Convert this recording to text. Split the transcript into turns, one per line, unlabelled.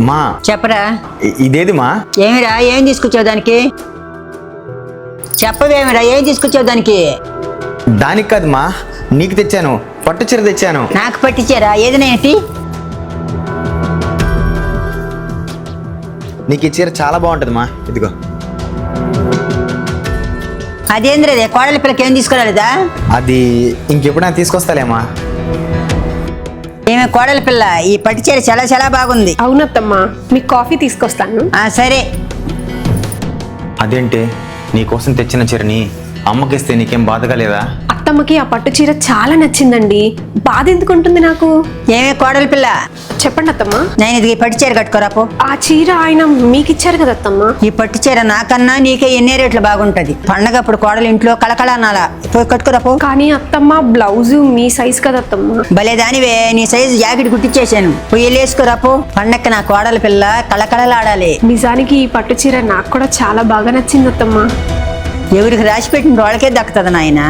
మా
చెప్పరా.
ఇదేది మా?
ఏమిరా, ఏం తీసుకొచ్చావు దానికి? చెప్పవేమిరా, ఏం తీసుకొచ్చావు దానికి?
దానికి కాదు మా, నీకు తెచ్చాను, పట్టు చీర తెచ్చాను.
నాకు పట్టించారా? ఏదైనా ఏంటి?
నీకు ఈ చీర చాలా బాగుంటుంది మా, ఇదిగో.
అదేంద్రదే, కోడలి పిల్లకి ఏం తీసుకురాలేదా?
అది ఇంకెప్పుడైనా తీసుకొస్తాలేమా.
ఏమే కోడలి పిల్ల, ఈ పట్టు చీర చాలా చాలా బాగుంది.
అవునత్తమ్మా, మీకు కాఫీ తీసుకొస్తాను.
సరే.
అదేంటి, నీకోసం తెచ్చిన చీరని అమ్మకిస్తే నీకేం బాధగా లేదా?
అత్తమ్మకి ఆ పట్టు చీర చాలా నచ్చిందండి. బాధ ఎందుకు ఉంటుంది నాకు?
ఏమే కోడలి పిల్ల,
చెప్పండి అత్తమ్మా.
నేను ఇది ఈ పట్టు చీర కట్టుకోరాపో.
ఆ చీర ఆయన మీకు ఇచ్చారు కదా అత్తమ్మా.
ఈ పట్టు చీర నాకన్నా నీకే ఎన్నే రేట్లు బాగుంటది. పండగప్పుడు కోడలు ఇంట్లో కళకళ నాలా పోయి కట్టుకోరాపో.
కానీ అత్తమ్మ, బ్లౌజు మీ సైజ్ కదా అత్తమ్మా.
భలే దానివే, నీ సైజు జాకెట్ కుట్టించేసాను, పోయి వేసుకోరాపో. పండక్కి నా కోడలి పిల్ల కళకళలాడాలి.
నిజానికి ఈ పట్టు చీర నాకు కూడా చాలా బాగా నచ్చింది అత్తమ్మా.
ఎవరికి రాసి పెట్టిన వాళ్ళకే దక్కుతుంది నాయనా.